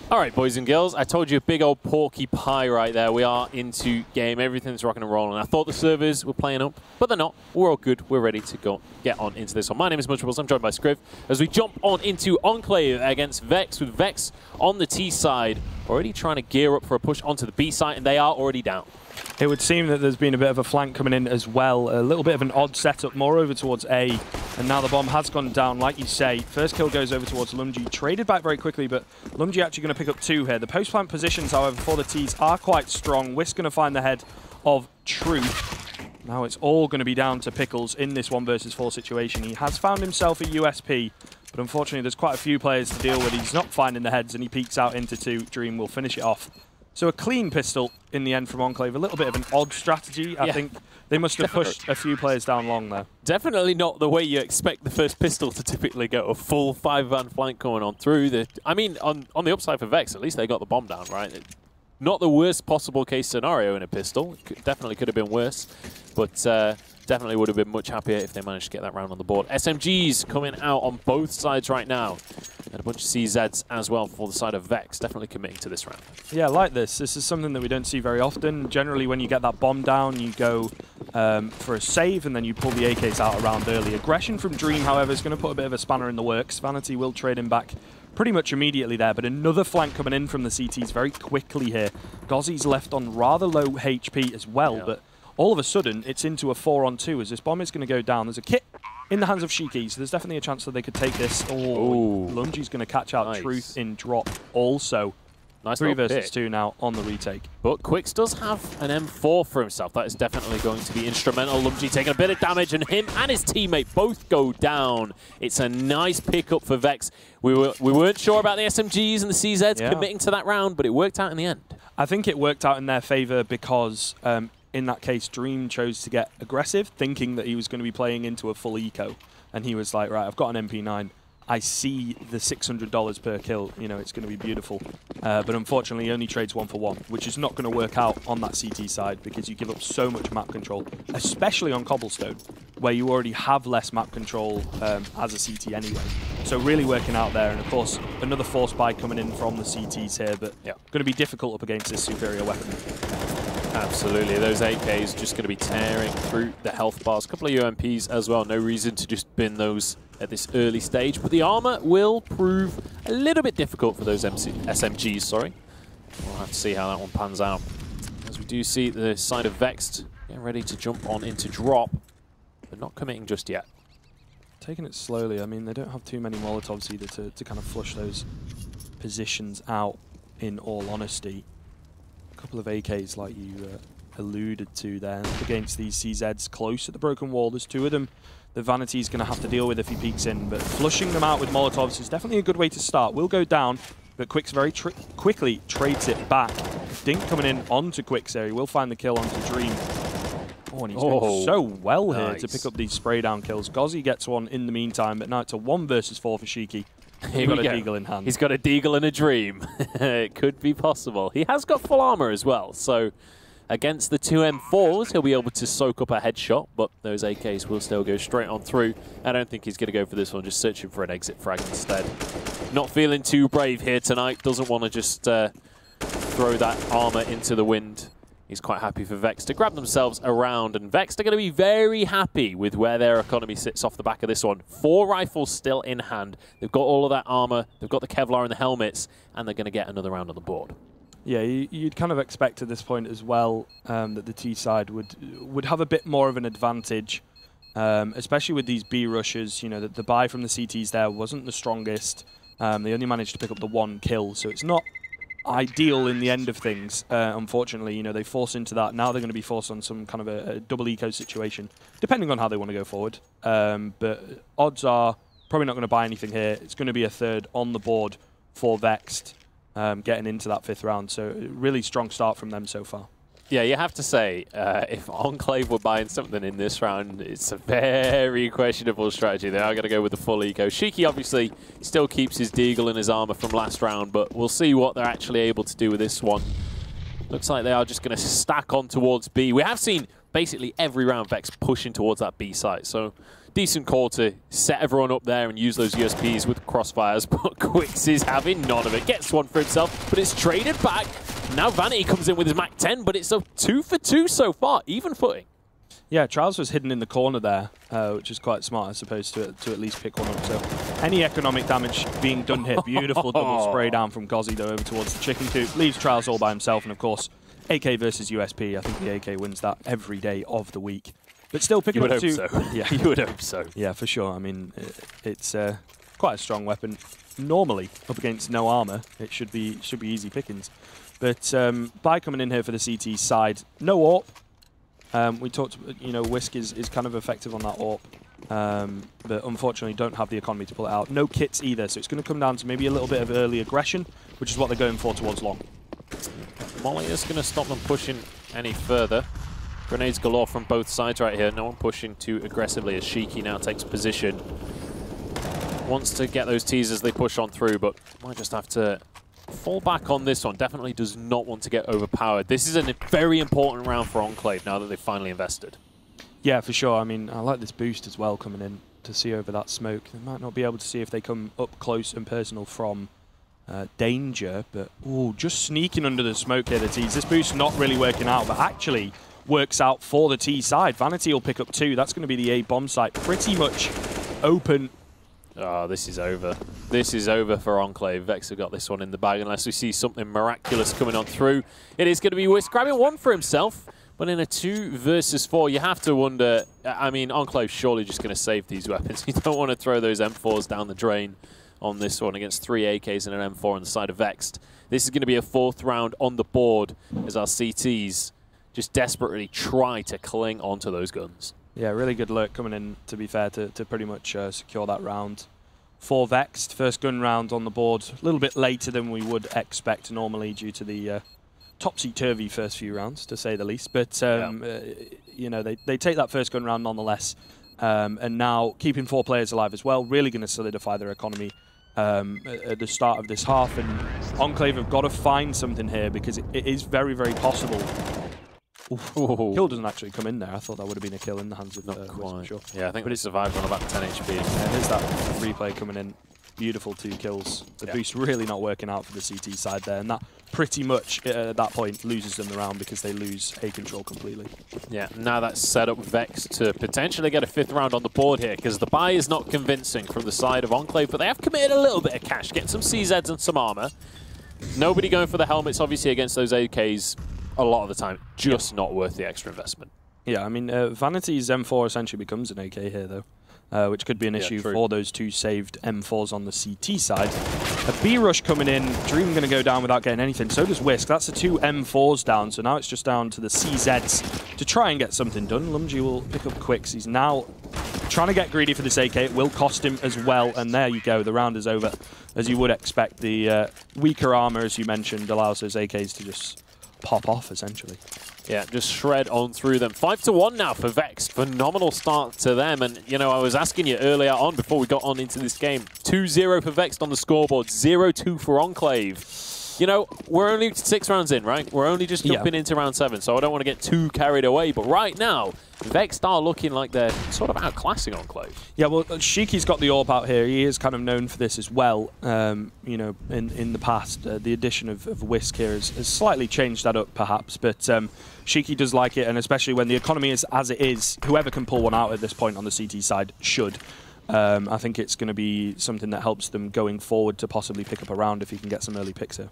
All right, boys and girls, I told you a big old porky pie right there. We are into game. Everything's rocking and rolling. I thought the servers were playing up, but they're not. We're all good. We're ready to go get on into this one. My name is Munchables. I'm joined by Scriv as we jump on into Enclave against Vexed, with Vexed on the T side, already trying to gear up for a push onto the B side, and they are already down. It would seem that there's been a bit of a flank coming in as well. A little bit of an odd setup, more over towards A. And now the bomb has gone down, like you say. First kill goes over towards Lumji. Traded back very quickly, but Lumji actually going to pick up 2 here. The post-plant positions, however, for the T's are quite strong. Whisk going to find the head of Truth. Now it's all going to be down to Pickles in this 1 versus 4 situation. He has found himself a USP, but unfortunately there's quite a few players to deal with. He's not finding the heads, and he peeks out into 2. Dream will finish it off. So a clean pistol in the end from Enclave. A little bit of an odd strategy. I think they must have pushed a few players down long there. Definitely not the way you expect the first pistol to typically go. A full 5-man flank going on through. I mean, on the upside for Vex, at least they got the bomb down, right? Not the worst possible case scenario in a pistol. Definitely could have been worse, but definitely would have been much happier if they managed to get that round on the board. SMGs coming out on both sides right now. And a bunch of CZs as well for the side of Vex, definitely committing to this round. Yeah, like this. This is something that we don't see very often. Generally, when you get that bomb down, you go for a save, and then you pull the AKs out around early. Aggression from Dream, however, is going to put a bit of a spanner in the works. Vanity will trade him back pretty much immediately there, but another flank coming in from the CTs very quickly here. Gozzy's left on rather low HP as well, but all of a sudden, it's into a 4-on-2 as this bomb is going to go down. There's a kit in the hands of Shiki, so there's definitely a chance that they could take this. Oh, Lungy's going to catch out Truth in drop also. Nice 3 versus 2 now on the retake. But Quicks does have an M4 for himself. That is definitely going to be instrumental. Lumji taking a bit of damage, and him and his teammate both go down. It's a nice pickup for Vex. We weren't sure about the SMGs and the CZs committing to that round, but it worked out in the end. I think it worked out in their favor because in that case, Dream chose to get aggressive, thinking that he was going to be playing into a full eco. And he was like, right, I've got an MP9. I see the $600 per kill. You know, it's going to be beautiful. But unfortunately, he only trades 1 for 1, which is not going to work out on that CT side because you give up so much map control, especially on Cobblestone, where you already have less map control as a CT anyway. So really working out there. And of course, another force buy coming in from the CTs here, but going to be difficult up against this superior weapon. Absolutely, those AKs just going to be tearing through the health bars. A couple of UMPs as well, no reason to just bin those at this early stage. But the armor will prove a little bit difficult for those SMGs, sorry. We'll have to see how that one pans out. As we do see the side of Vexed getting ready to jump on into drop, but not committing just yet. Taking it slowly. I mean, they don't have too many Molotovs either to kind of flush those positions out, in all honesty. A couple of AKs like you alluded to there against these CZs close to the broken wall. There's 2 of them that Vanity's going to have to deal with if he peeks in, but flushing them out with Molotovs is definitely a good way to start. Will go down, but Quicks very quickly trades it back. Dink coming in onto Quicks there. He will find the kill onto Dream. Oh, and he's doing so well here to pick up these spray down kills. Gozzy gets one in the meantime, but now it's a 1 versus 4 for Shiki. He's got a deagle in hand. He's got a deagle and a dream. It could be possible. He has got full armor as well, so against the 2 M4s, he'll be able to soak up a headshot, but those AKs will still go straight on through. I don't think he's going to go for this one, just searching for an exit frag instead. Not feeling too brave here tonight. Doesn't want to just throw that armor into the wind. He's quite happy for Vex to grab themselves around, and Vex are going to be very happy with where their economy sits off the back of this one. 4 rifles still in hand. They've got all of that armor, they've got the Kevlar and the helmets, and they're going to get another round on the board. Yeah, you'd kind of expect at this point as well that the T side would have a bit more of an advantage, especially with these B rushes. You know, the buy from the CTs there wasn't the strongest. They only managed to pick up the 1 kill, so it's not ideal in the end of things. Unfortunately, you know, they force into that. Now they're going to be forced on some kind of a double eco situation, depending on how they want to go forward. But odds are probably not going to buy anything here. It's going to be a 3rd on the board for Vexed, getting into that 5th round. So really strong start from them so far. Yeah, you have to say, if Enclave were buying something in this round, it's a very questionable strategy. They are going to go with the full eco. Shiki obviously still keeps his deagle and his armor from last round, but we'll see what they're actually able to do with this one. Looks like they are just going to stack on towards B. We have seen basically every round Vex pushing towards that B site, so decent call to set everyone up there and use those USPs with crossfires, but Quicks is having none of it. Gets one for himself, but it's traded back. Now Vanity comes in with his Mac 10, but it's a 2 for 2 so far, even footing. Yeah, Trials was hidden in the corner there, which is quite smart, I suppose, to at least pick one up. So any economic damage being done here. Beautiful double spray down from Gozzy, though, over towards the chicken coop. Leaves Trials all by himself, and of course, AK versus USP. I think the AK wins that every day of the week. But still picking up two. So. Yeah, you would hope so. Yeah, for sure. I mean, it's quite a strong weapon. Normally, up against no armor, it should be easy pickings. But by coming in here for the CT side, no AWP. We talked, you know, Whisk is kind of effective on that AWP, but unfortunately don't have the economy to pull it out. No kits either, so it's going to come down to maybe a little bit of early aggression, which is what they're going for towards long. Molly is going to stop them pushing any further. Grenades galore from both sides right here. No one pushing too aggressively as Shiki now takes position. Wants to get those Ts as they push on through, but might just have to fall back on this one. Definitely does not want to get overpowered. This is a very important round for Enclave now that they've finally invested. Yeah, for sure. I mean, I like this boost as well coming in to see over that smoke. They might not be able to see if they come up close and personal from danger, but ooh, just sneaking under the smoke here, the Ts. This boost not really working out, but actually works out for the T side. Vanity will pick up 2. That's going to be the A bomb site. Pretty much open. Oh, this is over. This is over for Enclave. Vexed have got this one in the bag unless we see something miraculous coming on through. It is going to be Whisk grabbing 1 for himself, but in a 2 versus 4, you have to wonder, I mean, Enclave's surely just going to save these weapons. You don't want to throw those M4s down the drain on this one against 3 AKs and an M4 on the side of Vexed. This is going to be a 4th round on the board as our CTs just desperately try to cling onto those guns. Yeah, really good luck coming in, to be fair, to pretty much secure that round. For Vexed, first gun round on the board, a little bit later than we would expect normally due to the topsy-turvy first few rounds, to say the least. But, you know, they take that first gun round nonetheless. And now keeping 4 players alive as well, really going to solidify their economy at the start of this half. And Enclave have got to find something here because it is very, very possible. Kill doesn't actually come in there. I thought that would have been a kill in the hands of Not quite. Sure. Yeah, I think it survived on about 10 HP. Yeah, here's that replay coming in. Beautiful 2 kills. The boost really not working out for the CT side there, and that pretty much at that point loses them the round because they lose A control completely. Yeah, now that's set up Vexed to potentially get a 5th round on the board here because the buy is not convincing from the side of Enclave, but they have committed a little bit of cash, getting some CZs and some armor. Nobody going for the helmets, obviously, against those AKs. A lot of the time, just not worth the extra investment. Yeah, I mean, Vanity's M4 essentially becomes an AK here, though, which could be an issue for those 2 saved M4s on the CT side. A B rush coming in, Dream going to go down without getting anything. So does Whisk. That's the 2 M4s down, so now it's just down to the CZs to try and get something done. Lumji will pick up Quicks. He's now trying to get greedy for this AK. It will cost him as well, and there you go. The round is over. As you would expect, the weaker armor, as you mentioned, allows those AKs to just pop off, essentially. Yeah, just shred on through them. 5-1 now for Vexed. Phenomenal start to them. And, you know, I was asking you earlier on before we got on into this game. 2-0 for Vexed on the scoreboard. 0-2 for Enclave. You know, we're only 6 rounds in, right? We're only just jumping into round 7, so I don't want to get too carried away. But right now, Vexed are looking like they're sort of outclassing Enclave. Yeah, well, Shiki's got the AWP out here. He is kind of known for this as well. You know, in the past, the addition of Whisk here has slightly changed that up, perhaps. But Shiki does like it, and especially when the economy is as it is, whoever can pull one out at this point on the CT side should. I think it's going to be something that helps them going forward to possibly pick up a round if he can get some early picks here.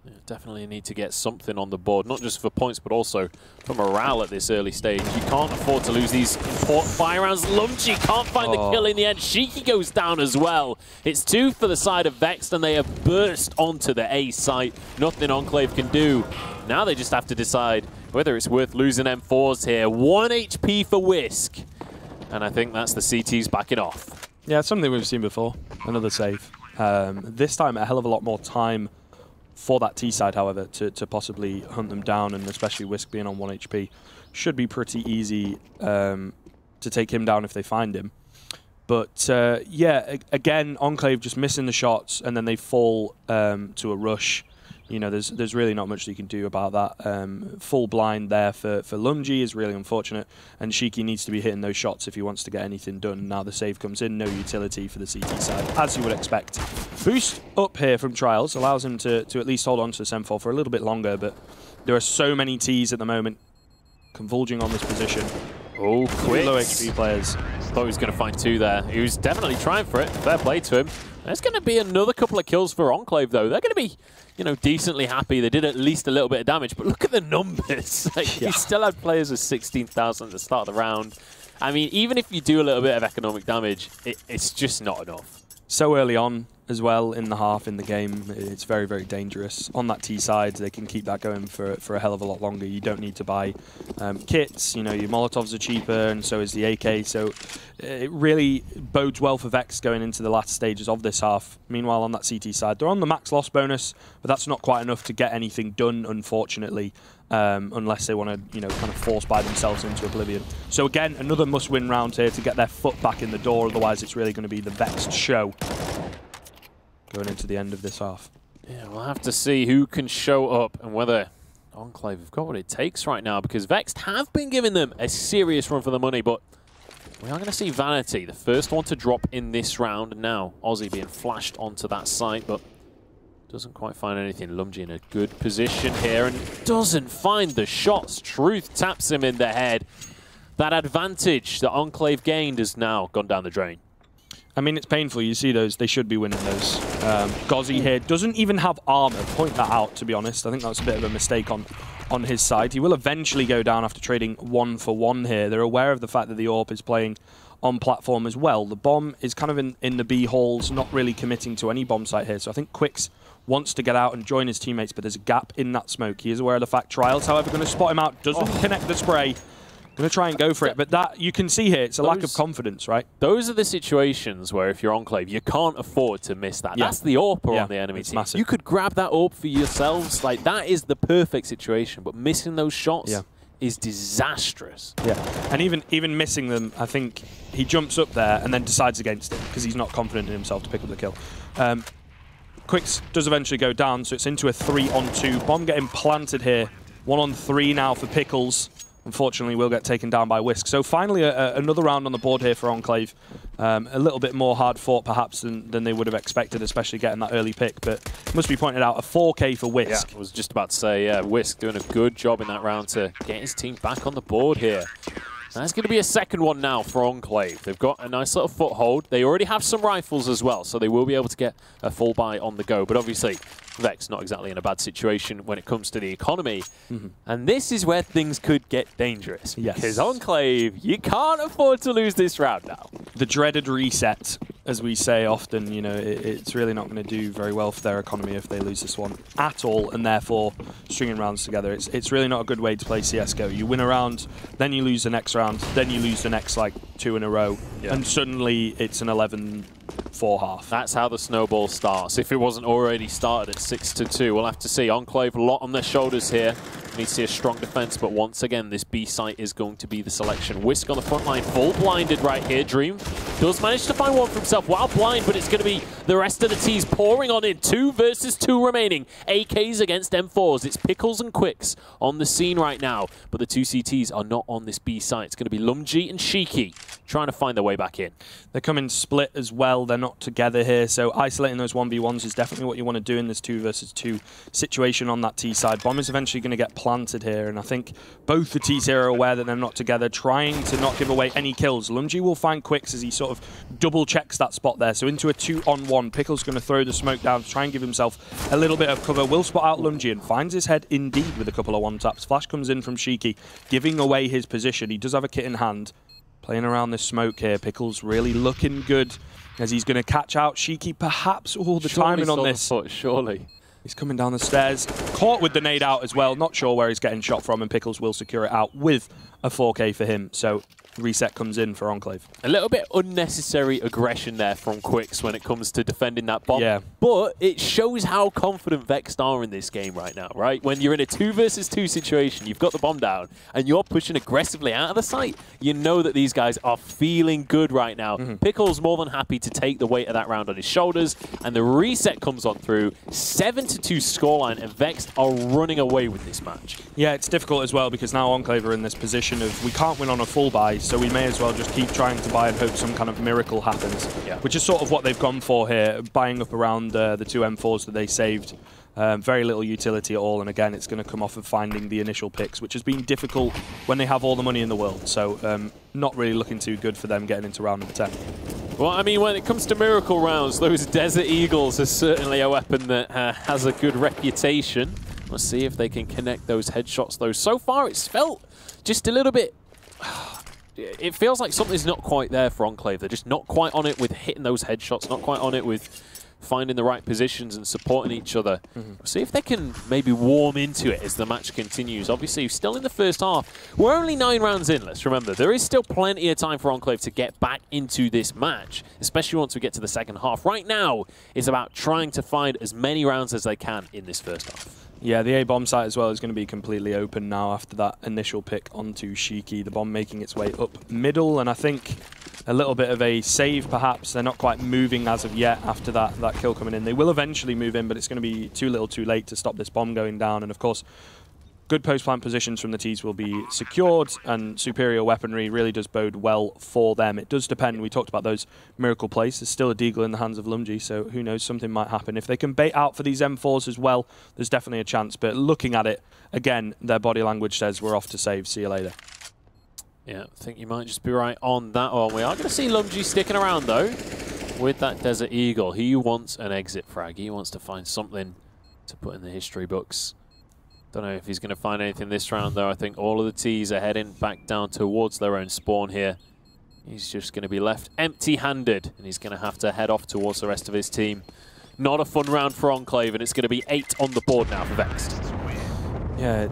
Yeah, definitely need to get something on the board, not just for points, but also for morale at this early stage. You can't afford to lose these important fire rounds. Lumji can't find the kill in the end. Shiki goes down as well. It's 2 for the side of Vexed, and they have burst onto the A site. Nothing Enclave can do. Now they just have to decide whether it's worth losing M4s here. 1 HP for Whisk. And I think that's the CTs backing off. Yeah, it's something we've seen before. Another save. This time, a hell of a lot more time for that T side, however, to possibly hunt them down, and especially Whisk being on 1 HP. Should be pretty easy to take him down if they find him. But, yeah, again, Enclave just missing the shots, and then they fall to a rush. you know, there's really not much you can do about that. Full blind there for Lumji is really unfortunate, and Shiki needs to be hitting those shots if he wants to get anything done. Now the save comes in, no utility for the CT side, as you would expect. Boost up here from Trials allows him to at least hold on to the Semfor for a little bit longer, but there are so many Ts at the moment converging on this position. Oh, quick. Low HP players. Thought he was going to find 2 there. He was definitely trying for it. Fair play to him. There's going to be another couple of kills for Enclave, though. They're going to be, you know, decently happy. They did at least a little bit of damage, but look at the numbers. Like, he still had players with 16,000 at the start of the round. I mean, even if you do a little bit of economic damage, it's just not enough. So early on as well in the half, in the game, it's very, very dangerous. On that T side, they can keep that going for a hell of a lot longer. You don't need to buy kits. You know, your Molotovs are cheaper, and so is the AK. So it really bodes well for Vexed going into the last stages of this half. Meanwhile, on that CT side, they're on the max loss bonus, but that's not quite enough to get anything done, unfortunately. Unless they want to, you know, kind of force buy themselves into oblivion. So again, another must-win round here to get their foot back in the door. Otherwise, it's really going to be the Vexed show going into the end of this half. Yeah, we'll have to see who can show up and whether Enclave have got what it takes right now, because Vexed have been giving them a serious run for the money, but we are going to see Vanity, the first one to drop in this round, and now Aussie being flashed onto that site, but doesn't quite find anything. Lumji in a good position here and doesn't find the shots. Truth taps him in the head. That advantage that Enclave gained has now gone down the drain. I mean, it's painful. You see those. They should be winning those. Gozzy here doesn't even have armor. Point that out, to be honest. I think that's a bit of a mistake on his side. He will eventually go down after trading 1 for 1 here. They're aware of the fact that the AWP is playing on platform as well. The bomb is kind of in the B halls, not really committing to any bomb site here. So I think Quicks wants to get out and join his teammates, but there's a gap in that smoke. He is aware of the fact. Trials, however, going to spot him out. Doesn't connect the spray. Going to try and go for it, but that you can see here, it's a lack of confidence, right? Those are the situations where if you're Enclave, you can't afford to miss that. Yeah. That's the AWP on the enemy team. Massive. You could grab that AWP for yourselves. Like, that is the perfect situation, but missing those shots is disastrous. Yeah, and even missing them, I think he jumps up there and then decides against it because he's not confident in himself to pick up the kill. Quicks does eventually go down, so it's into a 3-on-2. Bomb getting planted here. 1-on-3 now for Pickles. Unfortunately, will get taken down by Whisk. So finally, another round on the board here for Enclave. A little bit more hard fought, perhaps, than they would have expected, especially getting that early pick. But it must be pointed out, a 4K for Whisk. Yeah, I was just about to say, yeah, Whisk doing a good job in that round to get his team back on the board here. That's going to be a second one now for Enclave. They've got a nice little foothold. They already have some rifles as well, so they will be able to get a full buy on the go. But obviously, Vex not exactly in a bad situation when it comes to the economy. And this is where things could get dangerous. Yes. Because Enclave, you can't afford to lose this round now. The dreaded reset, as we say often, you know, it's really not going to do very well for their economy if they lose this one at all, and therefore stringing rounds together. It's really not a good way to play CSGO. You win a round, then you lose the next round, then you lose the next, like, 2 in a row, and suddenly it's an 11-4 half. That's how the snowball starts. If it wasn't already started at 6-2, we'll have to see. Enclave a lot on their shoulders here. Need to see a strong defense, but once again, this B site is going to be the selection. Whisk on the front line, full blinded right here. Dream does manage to find one for himself while blind, but it's going to be the rest of the T's pouring on in. 2 versus 2 remaining. AKs against M4s. It's Pickles and Quicks on the scene right now, but the 2 CTs are not on this B site. It's going to be Lumji and Shiki trying to find their way back in. They're coming split as well. They're not together here, so isolating those 1v1s is definitely what you want to do in this 2 versus 2 situation on that T side. Bomb is eventually going to get planted here, and I think both the T's here are aware that they're not together, trying to not give away any kills. Lumji will find Quicks as he sort of double checks that spot there, so into a 2-on-1. Pickle's going to throw the smoke down to try and give himself a little bit of cover. Will spot out Lumji and finds his head indeed with a couple of 1-taps. Flash comes in from Shiki, giving away his position. He does have a kit in hand. Playing around this smoke here. Pickles really looking good as he's going to catch out Shiki. Perhaps all the timing on this. Surely. He's coming down the stairs. Caught with the nade out as well. Not sure where he's getting shot from, and Pickles will secure it out with a 4K for him. So reset comes in for Enclave. A little bit unnecessary aggression there from Quicks when it comes to defending that bomb. Yeah. But it shows how confident Vexed are in this game right now, right? When you're in a 2 versus 2 situation, you've got the bomb down, and you're pushing aggressively out of the site, you know that these guys are feeling good right now. Pickles more than happy to take the weight of that round on his shoulders, and the reset comes on through. 7-2 3-2 scoreline, and Vexed are running away with this match. Yeah, it's difficult as well because now Enclave are in this position of we can't win on a full buy, so we may as well just keep trying to buy and hope some kind of miracle happens, which is sort of what they've gone for here, buying up around the 2 M4s that they saved. Very little utility at all, and again, it's going to come off of finding the initial picks, which has been difficult when they have all the money in the world. So not really looking too good for them getting into round number 10. Well, I mean, when it comes to miracle rounds, those Desert Eagles are certainly a weapon that has a good reputation. Let's see if they can connect those headshots, though. So far, it's felt just a little bit... It feels like something's not quite there for Enclave. They're just not quite on it with hitting those headshots, not quite on it with finding the right positions and supporting each other. See if they can maybe warm into it as the match continues. Obviously, still in the first half. We're only 9 rounds in, let's remember. There is still plenty of time for Enclave to get back into this match, especially once we get to the second half. Right now, it's about trying to find as many rounds as they can in this first half. Yeah, the A bomb site as well is going to be completely open now after that initial pick onto Shiki. The bomb making its way up middle, and I think a little bit of a save perhaps. They're not quite moving as of yet after that kill coming in. They will eventually move in, but it's going to be too little too late to stop this bomb going down. And of course, good post-plant positions from the Ts will be secured, and superior weaponry really does bode well for them. It does depend. We talked about those miracle plays. There's still a deagle in the hands of Lumji, so who knows, something might happen. If they can bait out for these M4s as well, there's definitely a chance. But looking at it, again, their body language says we're off to save. See you later. Yeah, I think you might just be right on that one. We are going to see Lumji sticking around, though, with that Desert Eagle. He wants an exit frag. He wants to find something to put in the history books. Don't know if he's going to find anything this round, though. I think all of the Ts are heading back down towards their own spawn here. He's just going to be left empty-handed, and he's going to have to head off towards the rest of his team. Not a fun round for Enclave, and it's going to be 8 on the board now for Vexed. Yeah,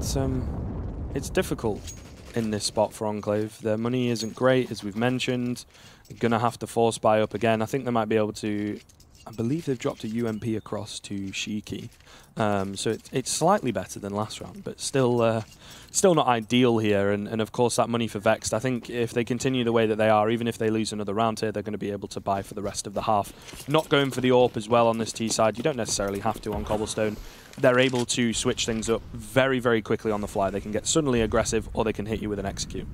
it's difficult in this spot for Enclave. Their money isn't great, as we've mentioned. They're going to have to force buy up again. I think they might be able to... I believe they've dropped a UMP across to Shiki. So it's slightly better than last round, but still not ideal here. And of course, that money for Vexed, I think if they continue the way that they are, even if they lose another round here, they're going to be able to buy for the rest of the half. Not going for the AWP as well on this T side. You don't necessarily have to on Cobblestone. They're able to switch things up very, very quickly on the fly. They can get suddenly aggressive, or they can hit you with an execute.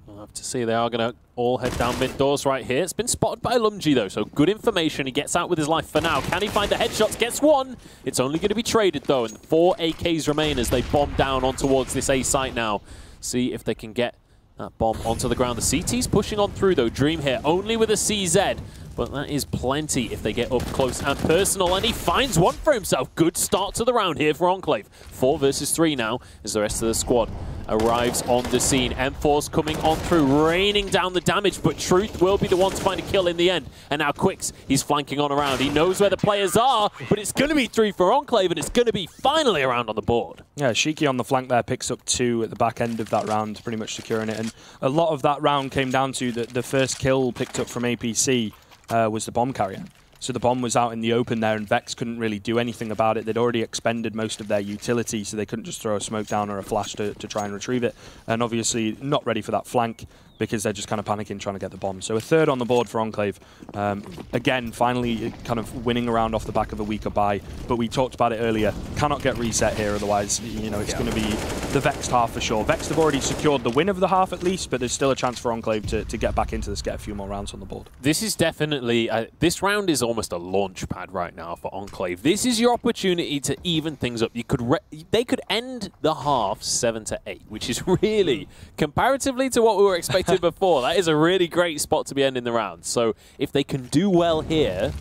We'll have to see. They are going to all head down mid doors right here. It's been spotted by Lumji, though, so good information. He gets out with his life for now. Can he find the headshots? Gets one. It's only going to be traded, though, and 4 AKs remain as they bomb down on towards this A site now. See if they can get that bomb onto the ground. The CT's pushing on through, though. Dream here, only with a CZ. But that is plenty if they get up close and personal, and he finds one for himself. Good start to the round here for Enclave. 4 versus 3 now as the rest of the squad arrives on the scene. M4's coming on through, raining down the damage, but Truth will be the one to find a kill in the end. And now Quicks, he's flanking on around. He knows where the players are, but it's going to be 3 for Enclave, and it's going to be finally around on the board. Yeah, Shiki on the flank there picks up 2 at the back end of that round, pretty much securing it. And a lot of that round came down to the first kill picked up from APC. Was the bomb carrier. So the bomb was out in the open there, and Vex couldn't really do anything about it. They'd already expended most of their utility, so they couldn't just throw a smoke down or a flash to try and retrieve it. And obviously not ready for that flank because they're just kind of panicking trying to get the bomb. So a 3rd on the board for Enclave. Again, finally kind of winning around off the back of a weaker buy. But we talked about it earlier. Cannot get reset here, otherwise, you know, it's going to be the Vexed half for sure. Vexed have already secured the win of the half at least, but there's still a chance for Enclave to get back into this, get a few more rounds on the board. This is definitely, this round is almost a launch pad right now for Enclave. This is your opportunity to even things up. You could they could end the half 7-8, which is really, comparatively to what we were expecting before, that is a really great spot to be ending the round. So if they can do well here,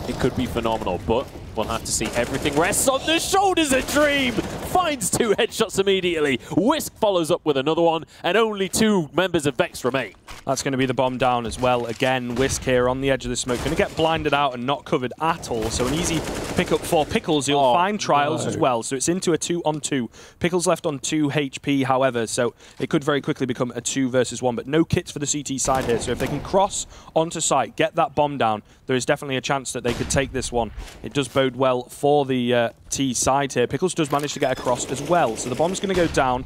it could be phenomenal, but we'll have to see. Everything rests on the shoulders of Dream. Finds 2 headshots immediately. Whisk follows up with another one, and only 2 members of Vex remain. That's going to be the bomb down as well. Again, Whisk here on the edge of the smoke. Going to get blinded out and not covered at all. So an easy pickup for Pickles. He'll find Trials as well. So it's into a 2-on-2. Pickles left on 2 HP, however, so it could very quickly become a 2 versus 1. But no kits for the CT side here. So if they can cross onto site, get that bomb down, there is definitely a chance that they could take this one. It does bode well for the T side here. Pickles does manage to get across as well. So the bomb's going to go down,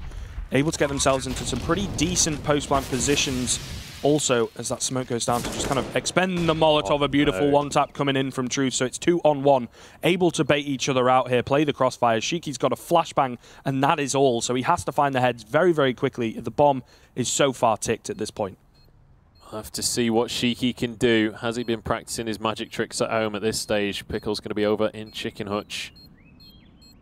able to get themselves into some pretty decent post-plant positions also, as that smoke goes down, to just kind of expend the Molotov, a beautiful one-tap coming in from Truth. So it's 2-on-1, able to bait each other out here, play the crossfires. Shiki's got a flashbang, and that is all. So he has to find the heads very, very quickly. The bomb is so far ticked at this point. We'll have to see what Shiki can do. Has he been practicing his magic tricks at home at this stage? Pickle's going to be over in Chicken Hutch.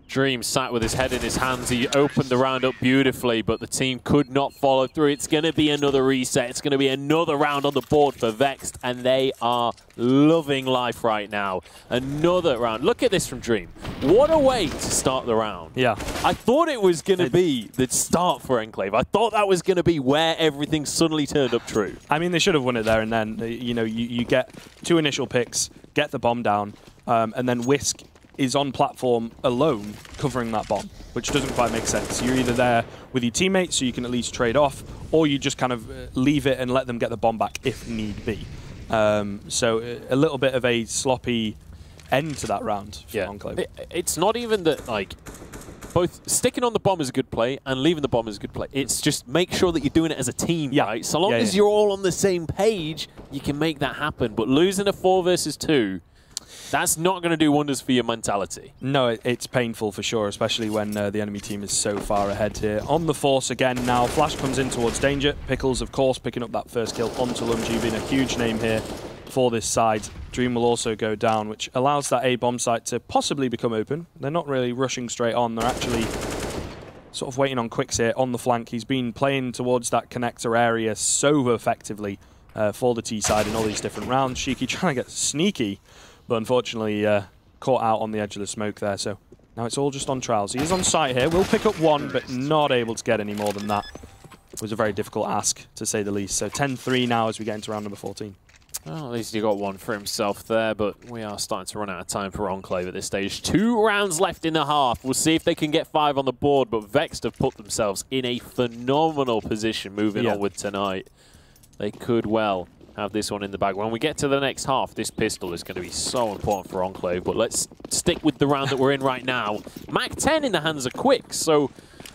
Dream sat with his head in his hands. He opened the round up beautifully, but the team could not follow through. It's going to be another reset. It's going to be another round on the board for Vexed, and they are loving life right now. Another round. Look at this from Dream. What a way to start the round. Yeah. I thought it was going to be the start for Enclave. I thought that was going to be where everything suddenly turned up true. I mean, they should have won it there and then. You know, you get 2 initial picks, get the bomb down, and then Whisk is on platform alone covering that bomb, which doesn't quite make sense. You're either there with your teammates so you can at least trade off, or you just kind of leave it and let them get the bomb back if need be. So a little bit of a sloppy end to that round for Enclave. It's not even that, like, both sticking on the bomb is a good play and leaving the bomb is a good play. It's just make sure that you're doing it as a team, right? So long as you're all on the same page, you can make that happen. But losing a 4 versus 2, that's not going to do wonders for your mentality. No, it's painful for sure, especially when the enemy team is so far ahead here. On the force again now, Flash comes in towards Danger. Pickles, of course, picking up that first kill onto Lumji, being a huge name here for this side. Dream will also go down, which allows that A bomb site to possibly become open. They're not really rushing straight on. They're actually sort of waiting on Quicks here on the flank. He's been playing towards that connector area so effectively for the T side in all these different rounds. Shiki trying to get sneaky, but unfortunately caught out on the edge of the smoke there. So now it's all just on trials. He is on site here. Will pick up 1, but not able to get any more than that. It was a very difficult ask, to say the least. So 10-3 now as we get into round number 14. Well, at least he got 1 for himself there, but we are starting to run out of time for Enclave at this stage. 2 rounds left in the half. We'll see if they can get 5 on the board, but Vexed have put themselves in a phenomenal position moving on with tonight. They could well have this one in the bag. When we get to the next half, this pistol is going to be so important for Enclave, but let's stick with the round that we're in right now. Mac 10 in the hands of Quick, so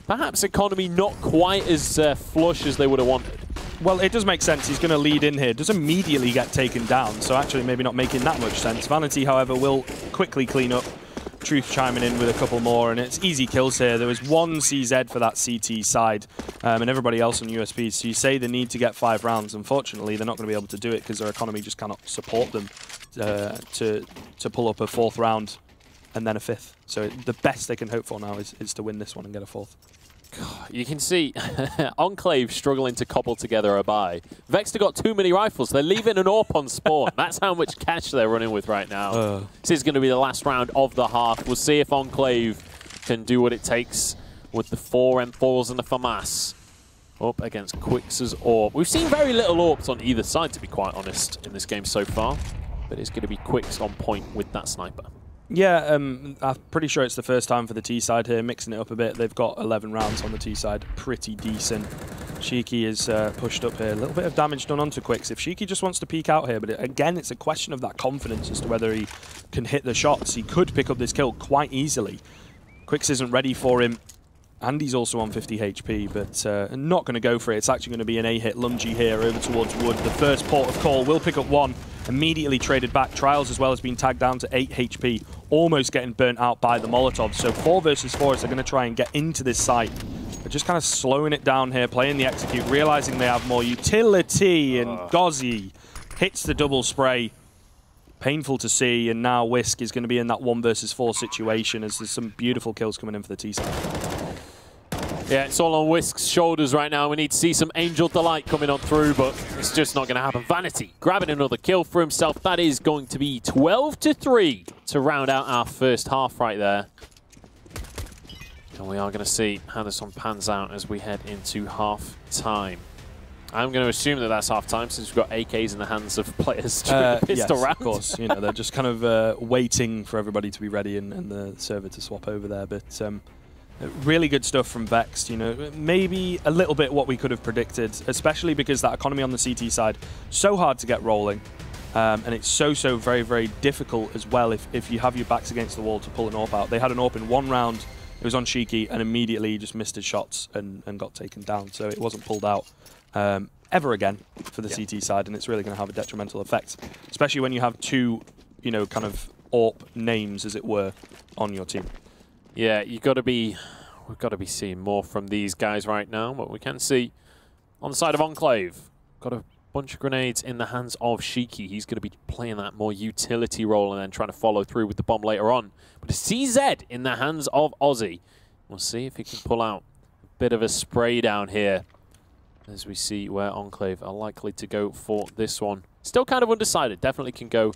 perhaps economy not quite as flush as they would have wanted. Well, it does make sense. He's going to lead in here. Does immediately get taken down, so actually maybe not making that much sense. Vanity, however, will quickly clean up. Truth chiming in with a couple more, and it's easy kills here. There was 1 CZ for that CT side, and everybody else on USPs. So you say they need to get 5 rounds. Unfortunately, they're not going to be able to do it because their economy just cannot support them to pull up a 4th round and then a 5th. So the best they can hope for now is to win this one and get a 4th. You can see Enclave struggling to cobble together a buy. Vexed have got too many rifles. They're leaving an AWP on spawn. That's how much cash they're running with right now. This is going to be the last round of the half. We'll see if Enclave can do what it takes with the 4 M4s and the FAMAS up against Quicks' AWP. We've seen very little AWPs on either side, to be quite honest, in this game so far. But it's going to be Quicks on point with that sniper. Yeah, I'm pretty sure it's the first time for the T side here, mixing it up a bit. They've got 11 rounds on the T side, pretty decent. Shiki is pushed up here. A little bit of damage done onto Quicks. If Shiki just wants to peek out here, but again, it's a question of that confidence as to whether he can hit the shots. He could pick up this kill quite easily. Quicks isn't ready for him, and he's also on 50 HP, but not going to go for it. It's actually going to be an A-hit. Lumji here over towards Wood. The first port of call will pick up 1. Immediately traded back. Trials as well has been tagged down to 8 HP, almost getting burnt out by the Molotov. So 4 versus 4 as they're going to try and get into this site. They're just kind of slowing it down here, playing the execute, realizing they have more utility, and Gozzy hits the double spray. Painful to see, and now Whisk is going to be in that 1 versus 4 situation as there's some beautiful kills coming in for the T side. Yeah, it's all on Whisk's shoulders right now. We need to see some Angel Delight coming on through, but it's just not going to happen. Vanity grabbing another kill for himself. That is going to be 12-3 to round out our first half right there. And we are going to see how this one pans out as we head into half-time. I'm going to assume that that's half-time since we've got AKs in the hands of players during the pistol round. Of course. You know, they're just kind of waiting for everybody to be ready and the server to swap over there. But really good stuff from Vexed, you know, maybe a little bit what we could have predicted, especially because that economy on the CT side, so hard to get rolling, and it's so very, very difficult as well if you have your backs against the wall to pull an AWP out. They had an AWP in 1 round, it was on Shiki, and immediately just missed his shots and got taken down, so it wasn't pulled out. ever again for the CT side, and it's really going to have a detrimental effect, especially when you have two, you know, kind of AWP names, as it were, on your team. Yeah, we've got to be seeing more from these guys right now, but we can see on the side of Enclave, got a bunch of grenades in the hands of Shiki. He's going to be playing that more utility role and then trying to follow through with the bomb later on. But a CZ in the hands of Aussie. We'll see if he can pull out a bit of a spray down here, as we see where Enclave are likely to go for this one. Still kind of undecided. Definitely can go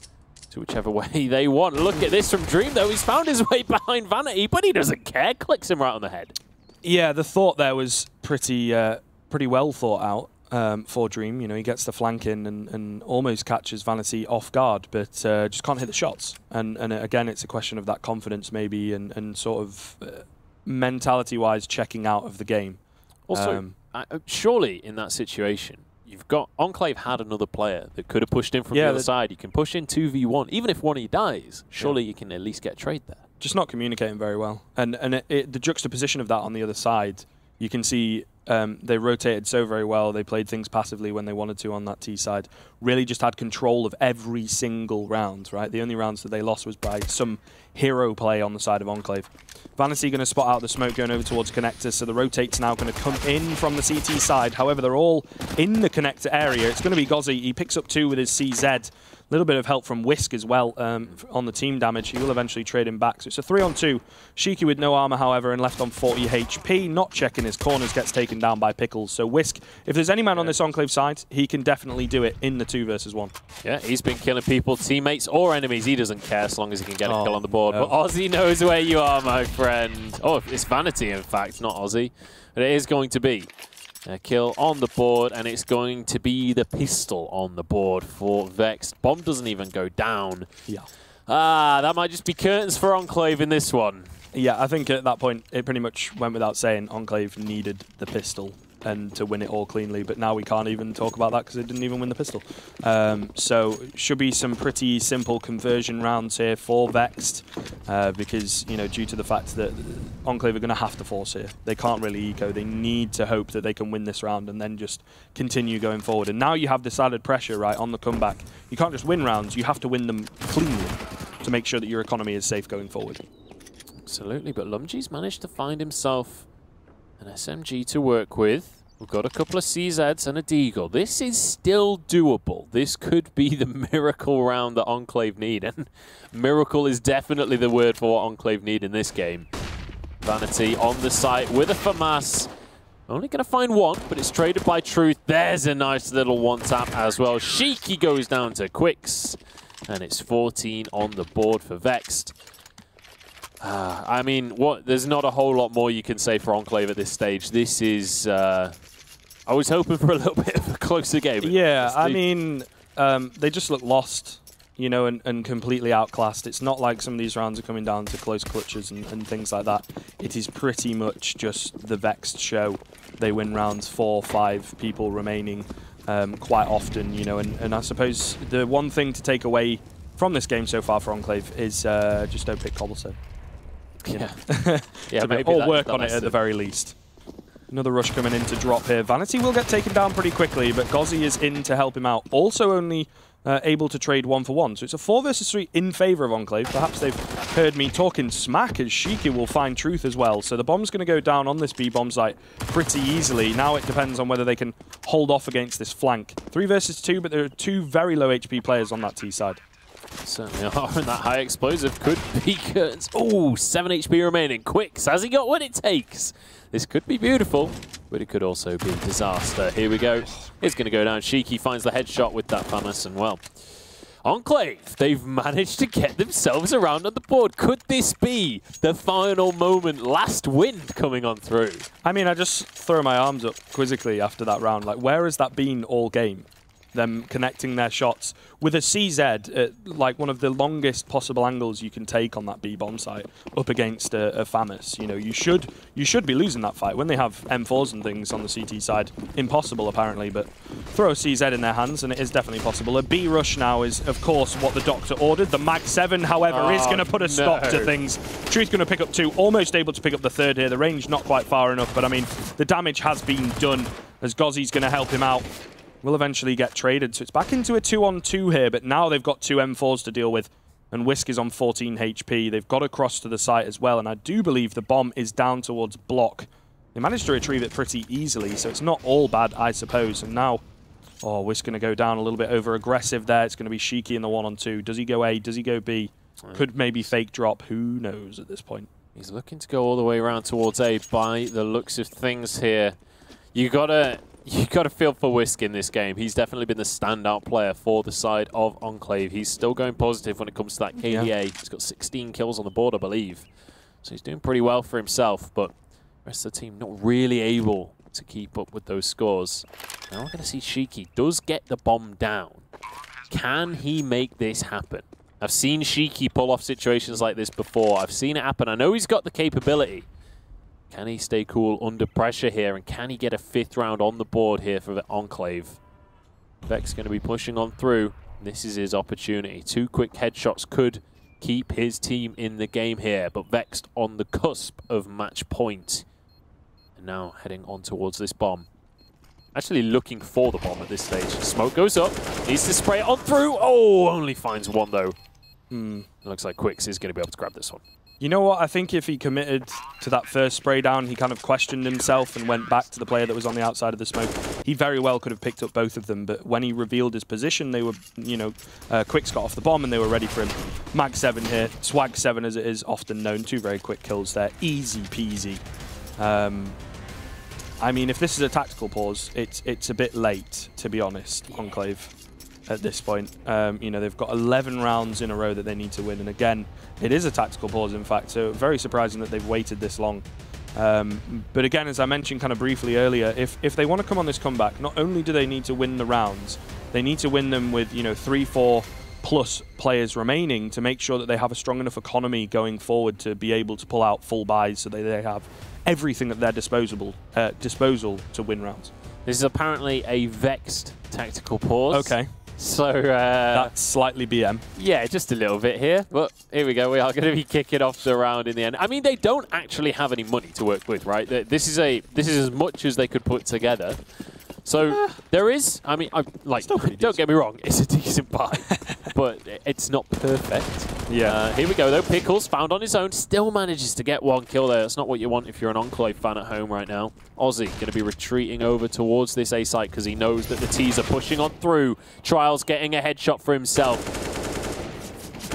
to whichever way they want. Look at this from Dream, though. He's found his way behind Vanity, but he doesn't care. Clicks him right on the head. Yeah, the thought there was pretty well thought out for Dream. You know, he gets the flank in and almost catches Vanity off guard, but just can't hit the shots. And again, it's a question of that confidence maybe and sort of mentality-wise checking out of the game. Also, surely in that situation, you've got Enclave had another player that could have pushed in from the other side. You can push in 2v1. Even if one of you dies, surely you can at least get a trade there. Just not communicating very well. And the juxtaposition of that on the other side, you can see they rotated so very well. They played things passively when they wanted to on that T side. Really just had control of every single round, right? The only rounds that they lost was by some hero play on the side of Enclave. Vanity going to spot out the smoke going over towards connector, so the rotate's now going to come in from the CT side. However, they're all in the connector area. It's going to be Gozzy. He picks up 2 with his CZ. A little bit of help from Whisk as well on the team damage. He will eventually trade him back. So it's a 3-on-2. Shiki with no armor, however, and left on 40 HP. Not checking his corners, gets taken down by Pickles. So Whisk, if there's any man on this Enclave side, he can definitely do it in the 2 versus 1. Yeah, he's been killing people, teammates or enemies. He doesn't care as long as he can get a kill on the board. No. But Aussie knows where you are, my friend. Oh, it's Vanity, in fact, not Aussie. But it is going to be a kill on the board, and it's going to be the pistol on the board for Vexed. Bomb doesn't even go down. Yeah. That might just be curtains for Enclave in this one. Yeah, I think at that point, it pretty much went without saying Enclave needed the pistol and to win it all cleanly, but now we can't even talk about that because it didn't even win the pistol. So should be some pretty simple conversion rounds here for Vexed because, you know, due to the fact that Enclave are going to have to force here. They can't really eco. They need to hope that they can win this round and then just continue going forward. And now you have this added pressure, right, on the comeback. You can't just win rounds. You have to win them cleanly to make sure that your economy is safe going forward. Absolutely, but Lumji's managed to find himself an SMG to work with. We've got a couple of CZs and a Deagle. This is still doable. This could be the miracle round that Enclave need. And miracle is definitely the word for what Enclave need in this game. Vanity on the site with a FAMAS. Only going to find one, but it's traded by Truth. There's a nice little one-tap as well. Shiki goes down to Quicks. And it's 14 on the board for Vexed. I mean, there's not a whole lot more you can say for Enclave at this stage. This is... I was hoping for a little bit of a closer game. Yeah, I mean, they just look lost, you know, and completely outclassed. It's not like some of these rounds are coming down to close clutches and things like that. It is pretty much just the Vexed show. They win rounds 4, 5 people remaining quite often, you know, and I suppose the one thing to take away from this game so far for Enclave is just don't pick Cobblestone. Yeah, yeah, maybe or work on it at the very least. Another rush coming in to drop here. Vanity will get taken down pretty quickly, but Gozzy is in to help him out. Also only able to trade 1-for-1. So it's a 4 versus 3 in favor of Enclave. Perhaps they've heard me talking smack as Shiki will find Truth as well. So the bomb's going to go down on this B-bomb site pretty easily. Now it depends on whether they can hold off against this flank. 3 versus 2, but there are 2 very low HP players on that T side. Certainly are, and that high explosive could be curtains. Oh, 7 HP remaining. Quicks, has he got what it takes? This could be beautiful, but it could also be disaster. Here we go. It's going to go down. Shiki finds the headshot with that FAMAS, and well, Enclave, they've managed to get themselves around on the board. Could this be the final moment, last wind coming on through? I mean, I just throw my arms up quizzically after that round. Like, where has that been all game? Them connecting their shots with a CZ at like one of the longest possible angles you can take on that B-bomb site up against a FAMAS. You know, you should be losing that fight when they have M4s and things on the CT side. Impossible apparently, but throw a CZ in their hands and it is definitely possible. A B rush now is of course what the doctor ordered. The Mag 7 however is going to put a stop to things. Truth going to pick up 2, almost able to pick up the 3rd here. The range not quite far enough, but I mean the damage has been done as Gozzy's going to help him out. will eventually get traded. So it's back into a 2-on-2 here, but now they've got 2 M4s to deal with. And Whisk is on 14 HP. They've got across to the site as well, and I do believe the bomb is down towards block. They managed to retrieve it pretty easily, so it's not all bad, I suppose. And now, oh, Whisk going to go down a little bit over-aggressive there. It's going to be Shiki in the 1-on-2. Does he go A? Does he go B? Could maybe fake drop. Who knows at this point? He's looking to go all the way around towards A by the looks of things here. You gotta feel for Whisk in this game. He's definitely been the standout player for the side of Enclave. He's still going positive when it comes to that KDA. Yeah. He's got 16 kills on the board, I believe. So he's doing pretty well for himself, but the rest of the team not really able to keep up with those scores. Now we're going to see Shiki does get the bomb down. Can he make this happen? I've seen Shiki pull off situations like this before. I've seen it happen. I know he's got the capability. Can he stay cool under pressure here? And can he get a 5th round on the board here for the Enclave? Vexed going to be pushing on through. This is his opportunity. 2 quick headshots could keep his team in the game here. But Vexed on the cusp of match point. And now heading on towards this bomb. Actually looking for the bomb at this stage. Smoke goes up. Needs to spray it on through. Oh, only finds one though. Looks like Quicks is going to be able to grab this one. You know what? I think if he committed to that first spray down, he kind of questioned himself and went back to the player that was on the outside of the smoke. He very well could have picked up both of them, but when he revealed his position, they were, you know, Quicks got off the bomb and they were ready for him. Mag 7 here, Swag 7 as it is often known. 2 very quick kills there. Easy peasy. I mean, if this is a tactical pause, it's a bit late, to be honest, Enclave, at this point. You know, they've got 11 rounds in a row that they need to win, and again, it is a tactical pause, in fact, so very surprising that they've waited this long. But again, as I mentioned kind of briefly earlier, if they want to come on this comeback, not only do they need to win the rounds, they need to win them with, you know, 3-4 plus players remaining to make sure that they have a strong enough economy going forward to be able to pull out full buys so that they have everything at their disposal to win rounds. This is apparently a Vexed tactical pause. Okay. So that's slightly BM. Yeah, just a little bit here. But here we go. We are going to be kicking off the round in the end. I mean, they don't actually have any money to work with, right? This is as much as they could put together. So there is, I mean, don't get me wrong, it's a decent buy, but it's not perfect. Yeah. Here we go though, Pickles found on his own, still manages to get 1 kill there. That's not what you want if you're an Enclave fan at home right now. Ozzy going to be retreating over towards this A site because he knows that the T's are pushing on through. Trials getting a headshot for himself.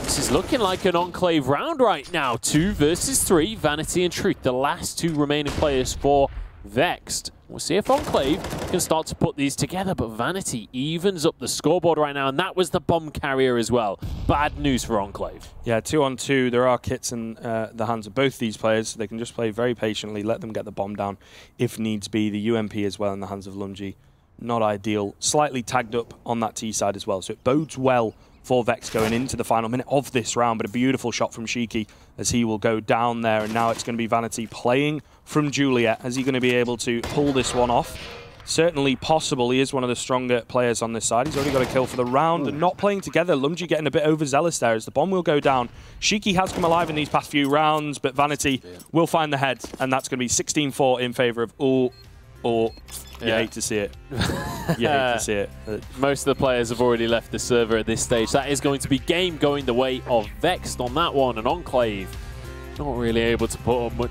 This is looking like an Enclave round right now. 2 versus 3, Vanity and Truth, the last 2 remaining players for Vexed. We'll see if Enclave can start to put these together, but Vanity evens up the scoreboard right now, and that was the bomb carrier as well. Bad news for Enclave. Yeah, 2-on-2. There are kits in the hands of both these players. They can just play very patiently, let them get the bomb down if needs be. The UMP as well in the hands of Lungi. Not ideal. Slightly tagged up on that T side as well, so it bodes well for Vex going into the final minute of this round, but a beautiful shot from Shiki as he will go down there, and now it's going to be Vanity playing from Juliet. Is he going to be able to pull this one off? Certainly possible. He is one of the stronger players on this side. He's already got a kill for the round and not playing together. Lungi getting a bit overzealous there as the bomb will go down. Shiki has come alive in these past few rounds, but Vanity will find the head, and that's going to be 16-4 in favor of You hate to see it. You hate to see it. Most of the players have already left the server at this stage. That is going to be game going the way of Vexed on that one. And Enclave not really able to put up much